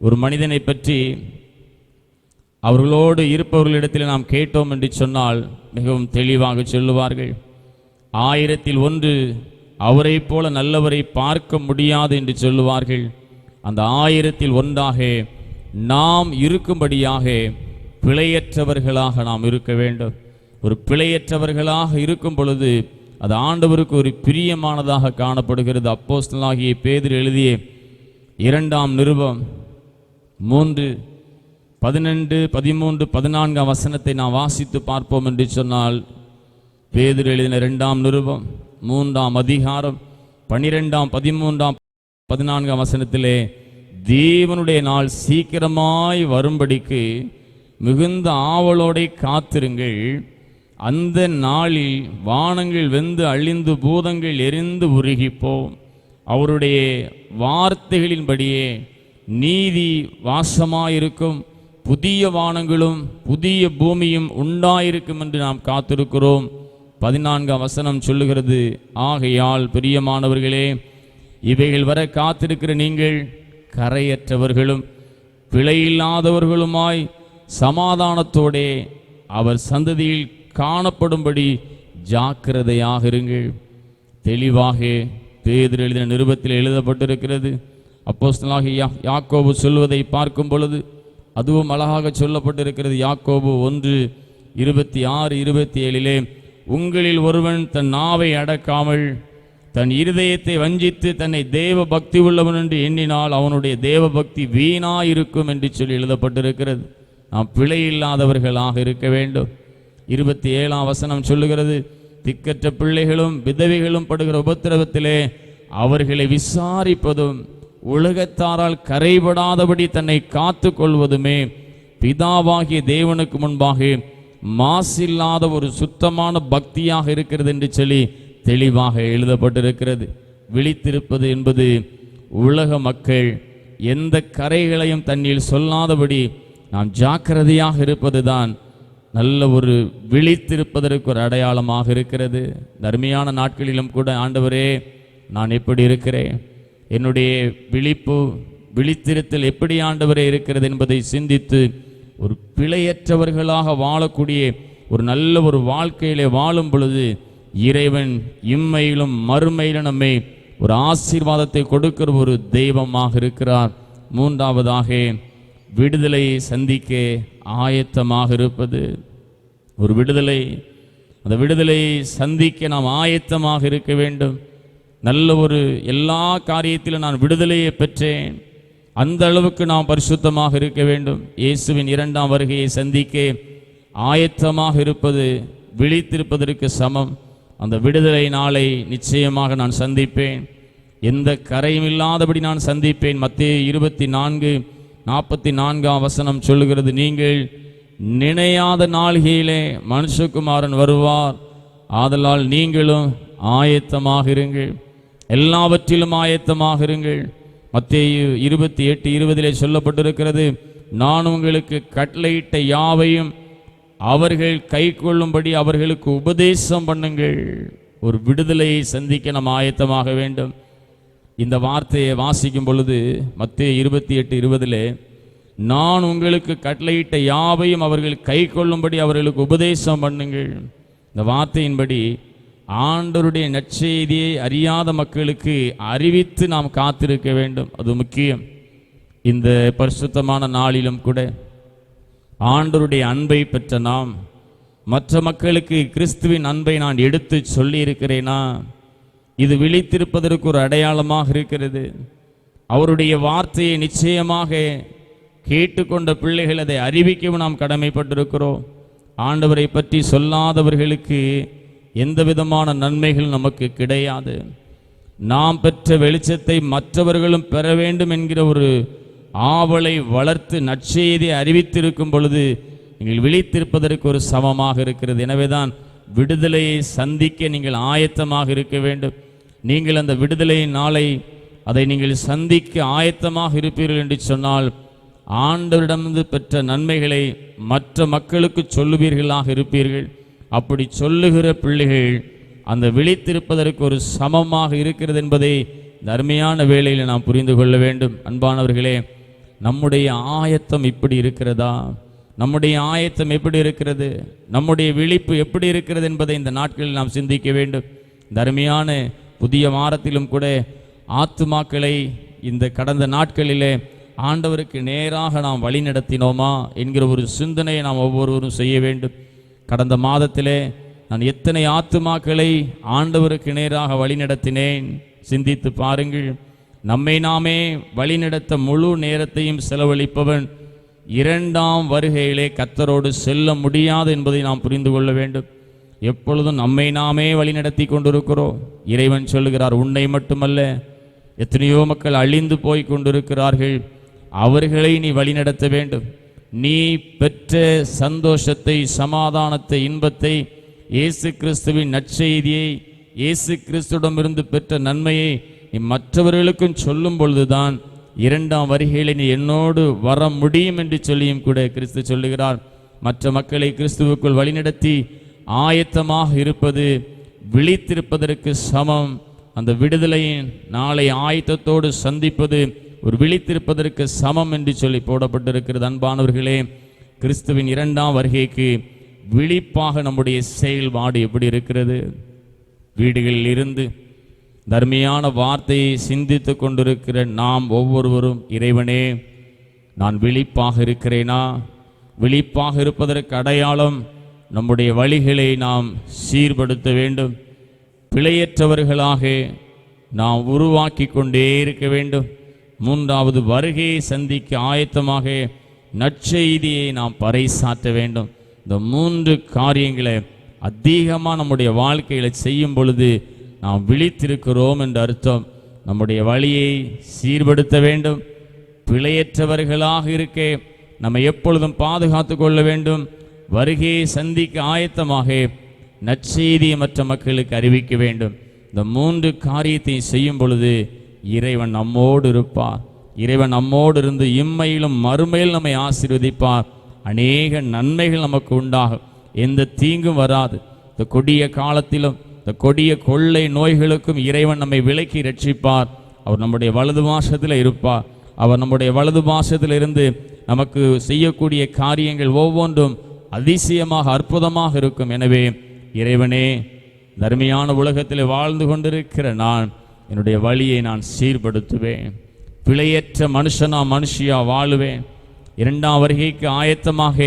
ஒரு மனிதனை பற்றி அவர்களோடு இருப்பவர்களிடத்தில் நாம் கேட்டோம் என்று சொன்னால் மிகவும் தெளிவாக சொல்லுவார்கள். 1000ல் 1 அவரை போல நல்லவரை பார்க்க முடியாது என்று சொல்லுவார்கள். அந்த 1000ல் 1 நாம் இருக்கும்படியாக பிழையற்றவர்களாக நாம் இருக்க வேண்டும். ஒரு பிழையற்றவர்களாக இருக்கும் பொழுது அது ஆண்டவருக்கு ஒரு பிரியமானதாக காணப்படுகிறது. அப்போஸ்தலனாகிய பேதுரு எழுதிய 2ஆம் நிருபம் 3, 12, 13, 14 வசனத்தை நாம் வாசித்து பார்ப்போம் என்று சொன்னால், பேதுரு எழுதின 2ஆம் நிருபம் 3ஆம் அதிகாரம் 12, 13, 14 வசனத்திலே, தேவனுடைய நாள் சீக்கிரமாய் வரும்படிக்கு மிகுந்த ஆவலோடை காத்திருங்கள். அந்த நாளில் வானங்கள் வெந்து அழிந்து பூதங்கள் எரிந்து உருகிப்போம். அவருடைய வார்த்தைகளின்படியே நீதி வாசமாயிருக்கும். புதிய வானங்களும் புதிய பூமியும் உண்டாயிருக்கும் என்று நாம் காத்திருக்கிறோம். 14 வசனம் சொல்லுகிறது, ஆகையால் பிரியமானவர்களே, இவைகள் வர காத்திருக்கிற நீங்கள் கரையற்றவர்களும் பிழையில்லாதவர்களுமாய் சமாதானத்தோடே அவர் சந்ததியில் காணப்படும்படி ஜாக்கிரதையாக இருங்கள். தெளிவாக பேதுரு எழுதின நிருபத்தில் எழுதப்பட்டிருக்கிறது. அப்போஸ்தலனாகிய யாக்கோபு சொல்வதை பார்க்கும் பொழுது அதுவும் அழகாக சொல்லப்பட்டிருக்கிறது. யாக்கோபு 1:26, 27 உங்களில் ஒருவன் தன் நாவை அடக்காமல் தன் இருதயத்தை வஞ்சித்து தன்னை தேவ பக்தி உள்ளவன் என்று எண்ணினால் அவனுடைய தேவ பக்தி வீணாயிருக்கும் என்று சொல்லி எழுதப்பட்டிருக்கிறது. நாம் பிழை இல்லாதவர்களாக இருக்க வேண்டும். 27ஆம் வசனம் சொல்லுகிறது, திக்கற்ற பிள்ளைகளும் விதவைகளும் படுகிற உபத்திரவத்திலே அவர்களை விசாரிப்பதும் உலகத்தாரால் கரைபடாதபடி தன்னை காத்து கொள்வதுமே பிதாவாகிய தேவனுக்கு முன்பாக மாசில்லாத ஒரு சுத்தமான பக்தியாக இருக்கிறது என்று சொல்லி தெளிவாக எழுதப்பட்டிருக்கிறது. விழித்திருப்பது என்பது உலக மக்கள் எந்த கரைகளையும் தன்னில் சொல்லாதபடி நாம் ஜாக்கிரதையாக இருப்பதுதான் நல்ல ஒரு விழித்திருப்பதற்கு ஒரு அடையாளமாக இருக்கிறது. தர்மியான நாட்களிலும் கூட ஆண்டவரே, நான் எப்படி இருக்கிறேன்? என்னுடைய விழிப்பு விழித்திருத்தல் எப்படி ஆண்டவரே இருக்கிறது என்பதை சிந்தித்து ஒரு பிழையற்றவர்களாக வாழக்கூடிய ஒரு நல்ல ஒரு வாழ்க்கையிலே வாழும் பொழுது இறைவன் இம்மையிலும் மறுமையிலும் நம்மை ஒரு ஆசீர்வாதத்தை கொடுக்கிற ஒரு தெய்வமாக இருக்கிறார். மூன்றாவதாக விடுதலையை சந்திக்க ஆயத்தமாக இருப்பது. ஒரு விடுதலை, அந்த விடுதலையை சந்திக்க நாம் ஆயத்தமாக இருக்க வேண்டும். நல்ல ஒரு எல்லா காரியத்திலும் நான் விடுதலையை பெற்றேன், அந்த அளவுக்கு நாம் பரிசுத்தமாக இருக்க வேண்டும். இயேசுவின் இரண்டாம் வருகையை சந்திக்க ஆயத்தமாக இருப்பது விழித்திருப்பதற்கு சமம். அந்த விடுதலை நாளை நிச்சயமாக நான் சந்திப்பேன், எந்த கரையும் இல்லாதபடி நான் சந்திப்பேன். மத்தேயு 24:44 சொல்லுகிறது, நீங்கள் நினையாத நாளிகையிலே மனுஷகுமாரன் வருவார், ஆதலால் நீங்களும் ஆயத்தமாக இருங்கள், எல்லாவற்றிலும் ஆயத்தமாக இருங்கள். மத்தேயு 28:20 சொல்லப்பட்டிருக்கிறது, நான் உங்களுக்கு கட்டளையிட்ட யாவையும் அவர்கள் கை கொள்ளும்படி அவர்களுக்கு உபதேசம் பண்ணுங்கள். ஒரு விடுதலையை சந்திக்க நாம் ஆயத்தமாக வேண்டும். இந்த வார்த்தையை வாசிக்கும் பொழுது மத்தேயு 28:20 நான் உங்களுக்கு கட்டளையிட்ட யாவையும் அவர்கள் கை கொள்ளும்படி அவர்களுக்கு உபதேசம் பண்ணுங்கள். இந்த வார்த்தையின்படி ஆண்டவருடைய நற்செய்தியை அறியாத மக்களுக்கு அறிவித்து நாம் காத்திருக்க வேண்டும். அது முக்கியம். இந்த பரிசுத்தமான நாளிலும் கூட ஆண்டவருடைய அன்பை பெற்ற நாம் மற்ற மக்களுக்கு கிறிஸ்துவின் அன்பை நான் எடுத்து சொல்லி இருக்கிறேனா? இது விழித்திருப்பதற்கு ஒரு அடையாளமாக இருக்கிறது. அவருடைய வார்த்தையை நிச்சயமாக கேட்டுக்கொண்ட பிள்ளைகள் அதை அறிவிக்கவும் நாம் கடமைப்பட்டிருக்கிறோம். ஆண்டவரை பற்றி சொல்லாதவர்களுக்கு எந்த விதமான நன்மைகள் நமக்கு கிடையாது. நாம் பெற்ற வெளிச்சத்தை மற்றவர்களும் பெற வேண்டும் என்கிற ஒரு ஆவலை வளர்த்து நற்செய்தியை அறிவித்திருக்கும் பொழுது நீங்கள் விழித்திருப்பதற்கு ஒரு சமமாக இருக்கிறது. எனவேதான் விடுதலையை சந்திக்க நீங்கள் ஆயத்தமாக இருக்க வேண்டும். நீங்கள் அந்த விடுதலை நாளை அதை நீங்கள் சந்திக்க ஆயத்தமாக இருப்பீர்கள் என்று சொன்னால் ஆண்டவரிடமிருந்து பெற்ற நன்மைகளை மற்ற மக்களுக்கு சொல்லுவீர்களாக இருப்பீர்கள். அப்படி சொல்லுகிற பிள்ளைகள் அந்த விழித்திருப்பதற்கு ஒரு சமமாக இருக்கிறது என்பதை இந்த அருமையான வேளையில் நாம் புரிந்து கொள்ள வேண்டும். அன்பானவர்களே, நம்முடைய ஆயத்தம் இப்படி இருக்கிறதா? நம்முடைய ஆயத்தம் எப்படி இருக்கிறது? நம்முடைய விழிப்பு எப்படி இருக்கிறது என்பதை இந்த நாட்களில் நாம் சிந்திக்க வேண்டும். இந்த அருமையான புதிய வாரத்திலும் கூட ஆத்துமாக்களை இந்த கடந்த நாட்களிலே ஆண்டவருக்கு நேராக நாம் வழி நடத்தினோமா என்கிற ஒரு சிந்தனையை நாம் ஒவ்வொருவரும் செய்ய வேண்டும். கடந்த மாதத்திலே நான் எத்தனை ஆத்துமாக்களை ஆண்டவருக்கு நேராக வழி நடத்தினேன் சிந்தித்து பாருங்கள். நம்மை நாமே வழிநடத்த முழு நேரத்தையும் செலவழிப்பவன் இரண்டாம் வருகையிலே கர்த்தரோடு செல்ல முடியாது என்பதை நாம் புரிந்து கொள்ள வேண்டும். எப்பொழுதும் நம்மை நாமே வழிநடத்தி கொண்டிருக்கிறோம். இறைவன் சொல்லுகிறார், உன்னை மட்டுமல்ல எத்தனையோ மக்கள் அழிந்து போய் கொண்டிருக்கிறார்கள், அவர்களை நீ வழிநடத்த வேண்டும். நீ பெற்ற சந்தோஷத்தை, சமாதானத்தை, இன்பத்தை, இயேசு கிறிஸ்துவின் நற்செய்தியை, இயேசு கிறிஸ்துவிடமிருந்து பெற்ற நன்மையை நீ மற்றவர்களுக்கும் சொல்லும் பொழுதுதான் இரண்டாம் வருகையில் நீ என்னோடு வர முடியும் என்று சொல்லியும் கூட கிறிஸ்து சொல்லுகிறார். மற்ற மக்களை கிறிஸ்துவுக்குள் வழிநடத்தி ஆயத்தமாக இருப்பது விழித்திருப்பதற்கு சமம். அந்த விடுதலையின் நாளை ஆயத்தத்தோடு சந்திப்பது ஒரு விழித்திருப்பதற்கு சமம் என்று சொல்லி போடப்பட்டிருக்கிறது. அன்பானவர்களே, கிறிஸ்துவின் இரண்டாம் வருகைக்கு விழிப்பாக நம்முடைய செயல்பாடு எப்படி இருக்கிறது? வீடுகளில் இருந்து தர்மியான வார்த்தையை சிந்தித்து கொண்டிருக்கிற நாம் ஒவ்வொருவரும், இறைவனே நான் விழிப்பாக இருக்கிறேனா? விழிப்பாக இருப்பதற்கு அடையாளம் நம்முடைய வழிகளை நாம் சீர்படுத்த வேண்டும். பிழையற்றவர்களாக நாம் உருவாக்கி கொண்டே இருக்க வேண்டும். மூன்றாவது, வருகையை சந்திக்க ஆயத்தமாக நற்செய்தியை நாம் பறைசாற்ற வேண்டும். இந்த மூன்று காரியங்களை அதிகமாக நம்முடைய வாழ்க்கையில் செய்யும் பொழுது நாம் விழித்திருக்கிறோம் என்று அர்த்தம். நம்முடைய வழியை சீர்படுத்த வேண்டும். பிழையற்றவர்களாக இருக்க நம்ம எப்பொழுதும் பாதுகாத்து கொள்ள வேண்டும். வருகையை சந்திக்க ஆயத்தமாக நற்செய்தியை மற்ற மக்களுக்கு அறிவிக்க வேண்டும். இந்த மூன்று காரியத்தை செய்யும் பொழுது இறைவன் நம்மோடு இருப்பார். இறைவன் நம்மோடு இருந்து இம்மையிலும் மறுமையில் நம்மை ஆசீர்வதிப்பார். அநேக நன்மைகள் நமக்கு உண்டாகும். எந்த தீங்கும் வராது. இந்த கொடிய காலத்திலும் இந்த கொடிய கொள்ளை நோய்களுக்கும் இறைவன் நம்மை விலக்கி ரட்சிப்பார். அவர் நம்முடைய வலது வாசத்தில் இருப்பார். அவர் நம்முடைய வலது பாசத்திலிருந்து நமக்கு செய்யக்கூடிய காரியங்கள் ஒவ்வொன்றும் அதிசயமாக அற்புதமாக இருக்கும். எனவே இறைவனே, தர்மியான உலகத்தில் வாழ்ந்து கொண்டிருக்கிற நான் என்னுடைய வழியை நான் சீர்படுத்துவேன். பிழையற்ற மனுஷியா வாழுவேன். இரண்டாம் வருகைக்கு ஆயத்தமாக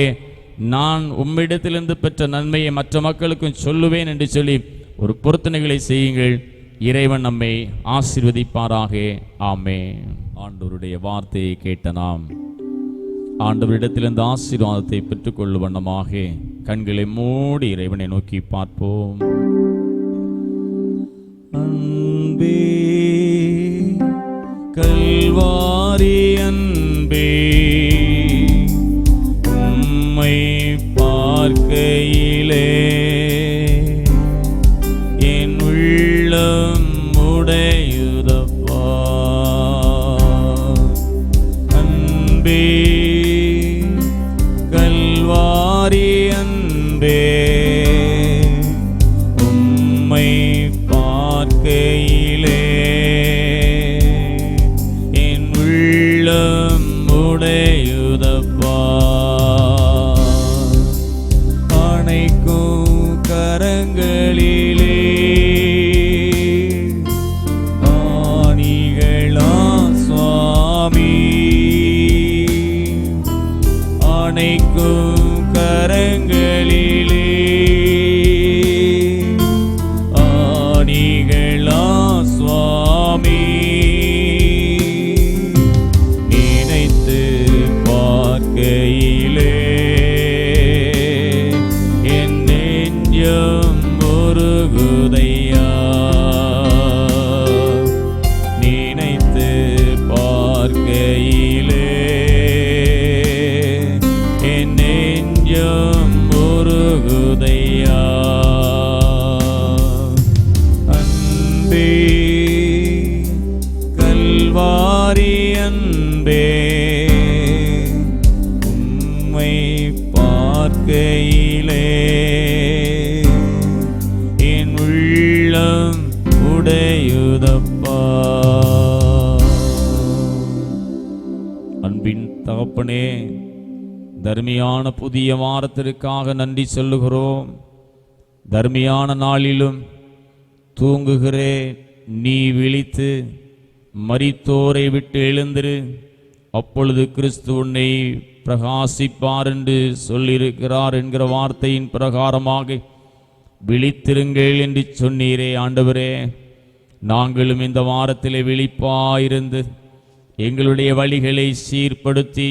நான் உம்மிடத்திலிருந்து பெற்ற நன்மையை மற்ற மக்களுக்கும் சொல்லுவேன் என்று சொல்லி ஒரு பொருத்தனைகளை செய்யுங்கள். இறைவன் நம்மை ஆசீர்வதிப்பாராக. ஆமென். ஆண்டவருடைய வார்த்தையை கேட்ட நாம் ஆண்டவரிடத்திலிருந்து ஆசீர்வாதத்தை பெற்றுக்கொள்ளும் வண்ணமாக கண்களை மூடி இறைவனை நோக்கி பார்ப்போம். அன்பே, கல்வாரி அன்பே, உம்மை பார்க்கையிலே என் உள்ளம் உடையுதப்பா. அன்பே, கல்வாரி அன்பே, உம்மை பார்க்கையிலே என் உள்ளம் உடையுதப்பா. அணைக்கும் கரங்களிலே ஆணிகளா சுவாமி, அணைக்கும் கரங்களிலே ஆணிகளா சுவாமி, நினைத்து பார்க்கையிலே என் நெஞ்சம் உருகுதையா. நினைத்து பார்க்கையிலே என் நெஞ்சம் உருகுதையா. அன்பே, கல்வாரி அன்பே, உம்மை பார்க்கையிலே என் உள்ளம் உடையுதப்பா. அன்பின் தகப்பனே, தர்மியான புதிய வாரத்திற்காக நன்றி சொல்லுகிறோம். தர்மியான நாளிலும் தூங்குகிறே நீ விழித்து மரித்தோரை விட்டு எழுந்திரு, அப்பொழுது கிறிஸ்து உன்னை பிரகாசிப்பார் என்று சொல்லியிருக்கிறார் என்கிற வார்த்தையின் பிரகாரமாக விழித்திருங்கள் என்று சொன்னீரே. ஆண்டவரே, நாங்களும் இந்த வாரத்திலே விழிப்பாயிருந்து எங்களுடைய வழிகளை சீர்படுத்தி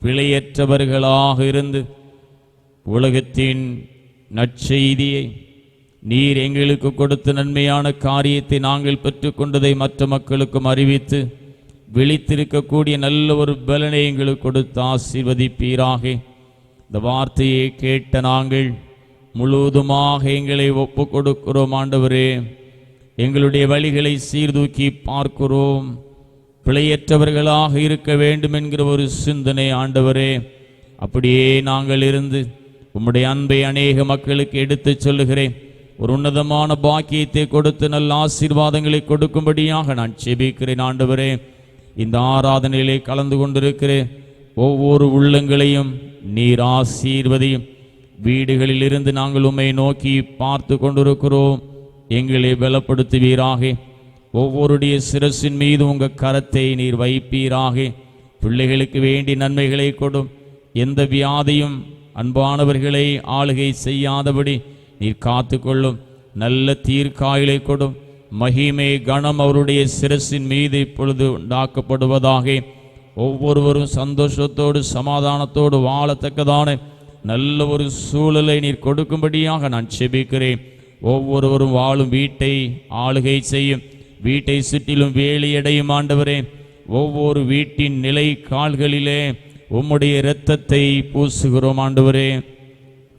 பிழையற்றவர்களாக இருந்து உலகத்தின் நற்செய்தியை நீர் எங்களுக்கு கொடுத்த நன்மையான காரியத்தை நாங்கள் பெற்றுக்கொண்டதை மற்ற மக்களுக்கும் அறிவித்து விழித்திருக்கக்கூடிய நல்ல ஒரு பலனை எங்களுக்கு கொடுத்து ஆசீர்வதிப்பீராக. இந்த வார்த்தையை கேட்ட நாங்கள் முழுவதுமாக எங்களை ஒப்பு கொடுக்கிறோம். ஆண்டவரே, எங்களுடைய வழிகளை சீர்தூக்கி பார்க்கிறோம். பிழையற்றவர்களாக இருக்க வேண்டும் என்கிற ஒரு சிந்தனை ஆண்டவரே, அப்படியே நாங்கள் இருந்து உம்முடைய அன்பை அநேக மக்களுக்கு எடுத்துச் சொல்லுகிறேன். ஒரு உன்னதமான பாக்கியத்தை கொடுத்து நல்ல ஆசீர்வாதங்களை கொடுக்கும்படியாக நான் செபிக்கிறேன். ஆண்டவரே, இந்த ஆராதனையிலே கலந்து கொண்டிருக்கிறேன் ஒவ்வொரு உள்ளங்களையும் நீர் ஆசீர்வதியும். வீடுகளில் இருந்து நாங்கள் உம்மை நோக்கி பார்த்து கொண்டிருக்கிறோம். எங்களை பலப்படுத்துவீராக. ஒவ்வொருடைய சிரசின் மீது உங்கள் கரத்தை நீர் வைப்பீராக. பிள்ளைகளுக்கு வேண்டிய நன்மைகளை கொடும். எந்த வியாதியும் அன்பானவர்களை ஆளுகை செய்யாதபடி நீர் காத்து கொள்ளும். நல்ல தீர்க்காயலை கொடும். மகிமை கணம் அவருடைய சிரசின் மீது இப்பொழுது உண்டாக்கப்படுவதாக. ஒவ்வொருவரும் சந்தோஷத்தோடு சமாதானத்தோடு வாழத்தக்கதான நல்ல ஒரு சூழலை நீர் கொடுக்கும்படியாக நான் செபிக்கிறேன். ஒவ்வொருவரும் வாழும் வீட்டை ஆளுகை செய்யும். வீட்டை சுற்றிலும் வேலியடையும். ஆண்டவரே, ஒவ்வொரு வீட்டின் நிலை கால்களிலே உம்முடைய இரத்தத்தை பூசுகிறோம். ஆண்டவரே,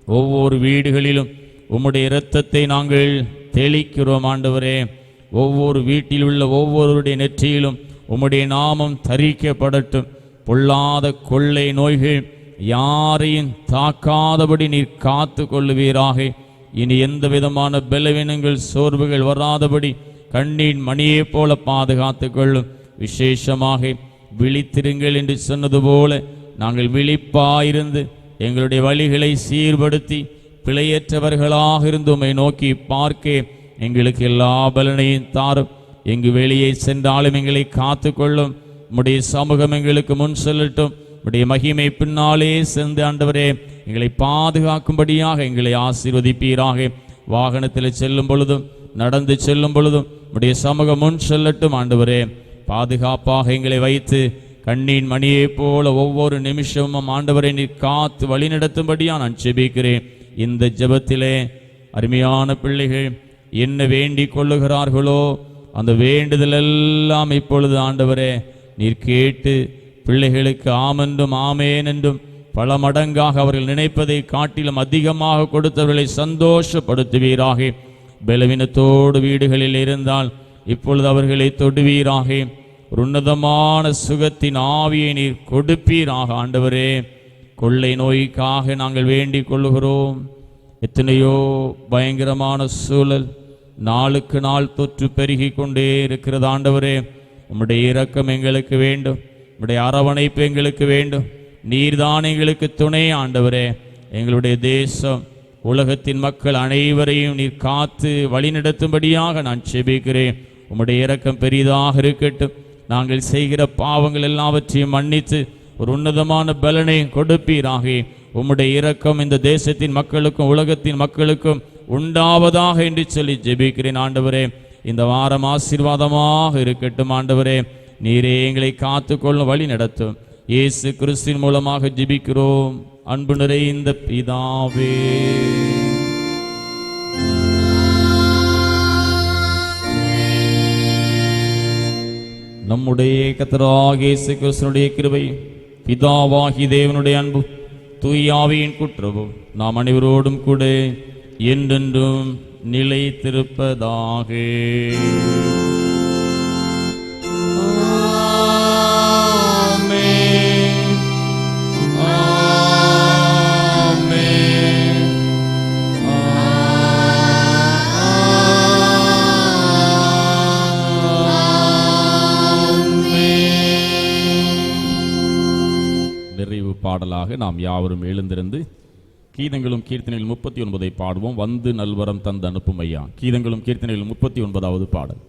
ஒவ்வொரு வீடுகளிலும் உம்முடைய இரத்தத்தை நாங்கள் தெளிக்கிறோம். ஆண்டவரே, ஒவ்வொரு வீட்டில் உள்ள ஒவ்வொருடைய நெற்றியிலும் உம்முடைய நாமம் தரிக்கப்படட்டும். பொல்லாத கொள்ளை நோய்கள் யாரையும் தாக்காதபடி நீர் காத்து கொள்ளுவீராக. இனி எந்த விதமான பலவீனங்கள் சோர்வுகள் வராதபடி கண்ணீர் மணியை போல பாதுகாத்து கொள்ளும். விசேஷமாக விழித்திருங்கள் என்று சொன்னது போல நாங்கள் விழிப்பாயிருந்து எங்களுடைய வழிகளை சீர்படுத்தி பிழையற்றவர்களாக இருந்து உம்மை நோக்கி பார்க்க எங்களுக்கு எல்லா பலனையும் தாரும். எங்கு வெளியே சென்றாலும் எங்களை காத்து கொள்ளும். உம்முடைய சமூகம் எங்களுக்கு முன் செல்லட்டும். உம்முடைய மகிமை பின்னாலே சென்று ஆண்டவரே எங்களை பாதுகாக்கும்படியாக எங்களை ஆசீர்வதிப்பீராக. வாகனத்தில் செல்லும் பொழுதும் நடந்து செல்லும் பொழுதும் உம்முடைய சமூகம் முன் செல்லட்டும் ஆண்டவரே. பாதுகாப்பாக எங்களை வைத்து கண்ணின் மணியைப் போல ஒவ்வொரு நிமிஷமும் ஆண்டவரை நீர் காத்து வழிநடத்தும்படியா நான் ஜெபிக்கிறேன். இந்த ஜெபத்திலே அருமையான பிள்ளைகள் என்ன வேண்டிக் கொள்ளுகிறார்களோ அந்த வேண்டுதல் எல்லாம் இப்பொழுது ஆண்டவரே நீர் கேட்டு பிள்ளைகளுக்கு ஆமென்றும் ஆமேன் என்றும் பல மடங்காக அவர்கள் நினைப்பதை காட்டிலும் அதிகமாக கொடுத்தவர்களை சந்தோஷப்படுத்துவீராக. பலவீனத்தோடு வீடுகளில் இருந்தால் இப்பொழுது அவர்களை தொடுவீராக. ஒரு உன்னதமான சுகத்தின் ஆவியை நீர் கொடுப்பீராக ஆண்டவரே. கொள்ளை நோய்க்காக நாங்கள் வேண்டிக் கொள்ளுகிறோம். எத்தனையோ பயங்கரமான சூழல், நாளுக்கு நாள் தொற்று பெருகி கொண்டே இருக்கிறது ஆண்டவரே. உம்முடைய இரக்கம் எங்களுக்கு வேண்டும், உம்முடைய அரவணைப்பு எங்களுக்கு வேண்டும். நீர்தான் எங்களுக்கு துணை ஆண்டவரே. எங்களுடைய தேசம், உலகத்தின் மக்கள் அனைவரையும் நீர் காத்து வழிநடத்தும்படியாக நான் செபிக்கிறேன். உம்முடைய இரக்கம் பெரிதாக இருக்கட்டும். நாங்கள் செய்கிற பாவங்கள் எல்லாவற்றையும் மன்னித்து ஒரு உன்னதமான பலனை கொடுப்பீராக. உம்முடைய இரக்கம் இந்த தேசத்தின் மக்களுக்கும் உலகத்தின் மக்களுக்கும் உண்டாவதாக என்று சொல்லி ஜெபிக்கிறேன் ஆண்டவரே. இந்த வாரம் ஆசீர்வாதமாக இருக்கட்டும் ஆண்டவரே. நீரே எங்களை காத்துக்கொள்ளும் வழி நடத்தும். இயேசு கிறிஸ்துவின் மூலமாக ஜெபிக்கிறோம் அன்பு நிறைந்த பிதாவே. நம்முடைய கர்த்தராகிய இயேசு கிறிஸ்துவினுடைய கிருபை, பிதாவாகிய தேவனுடைய அன்பு, தூய ஆவியின் கூட்டுறவும் நாம் அனைவரோடும் கூட என்றென்றும் நிலைத்திருப்பதாக. பாடலாக நாம் யாவரும் எழுந்திருந்து கீதங்களும் கீர்த்தனைகள் 39 பாடுவோம். வந்து நல்வரம் தந்து அனுப்பும் ஐயா. கீதங்களும் கீர்த்தனைகள் 39வது பாடல்.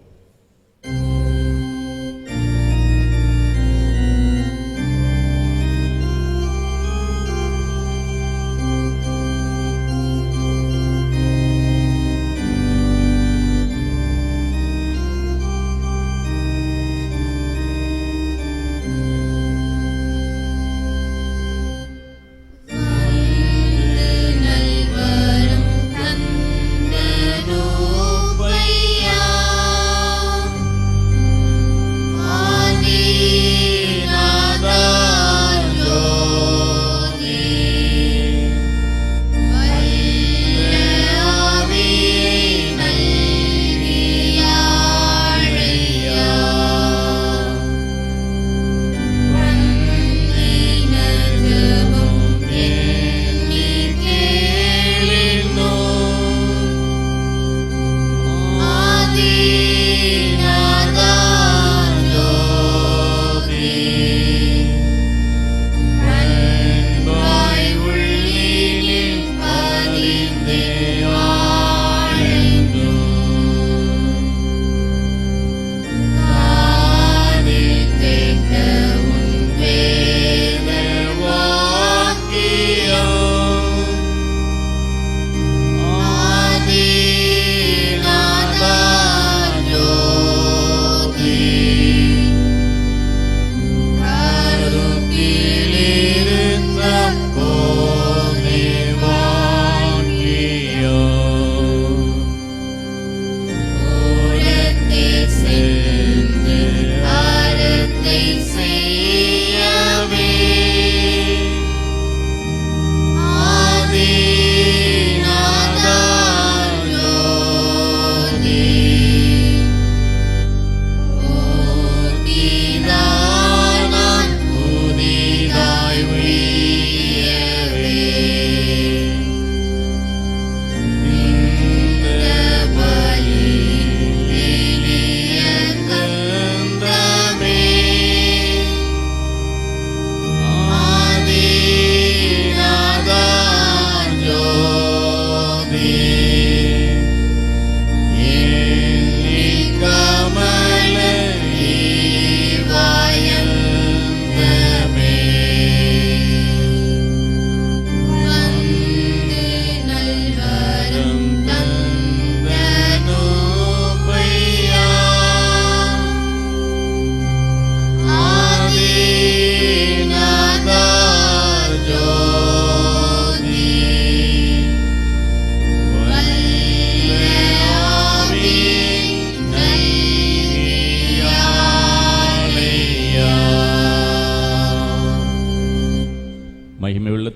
நல்வரம் தந்தனுப்பையா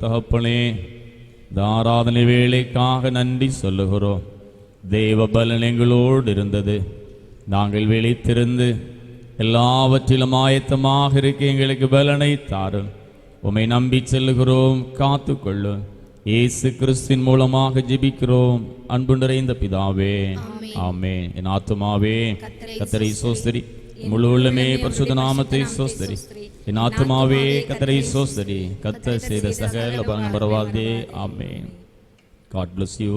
தகப்பனே, இந்த ஆராதனை வேளைக்காக நன்றி சொல்லுகிறோம். தேவ பலன் எங்களோடு இருந்தது. நாங்கள் விழித்திருந்து எல்லாவற்றிலும் ஆயத்தமாக இருக்க எங்களுக்கு பலனை தாரும். உம்மை நம்பி செல்லுகிறோம், காத்துக்கொள்ளும். இயேசு கிறிஸ்துவின் மூலமாக ஜெபிக்கிறோம் அன்பு நிறைந்த பிதாவே, ஆமென். என் ஆத்துமாவே கர்த்தரை சோஸ்தரி, முழு உள்ளமே பரிசுத்த நாமத்தை சோஸ்தரி. என் ஆத்துமாவே கர்த்தரை சோஸ்தரி, கர்த்தர் செய்த சகல பலன் மறவாதே. ஆமென். God bless you.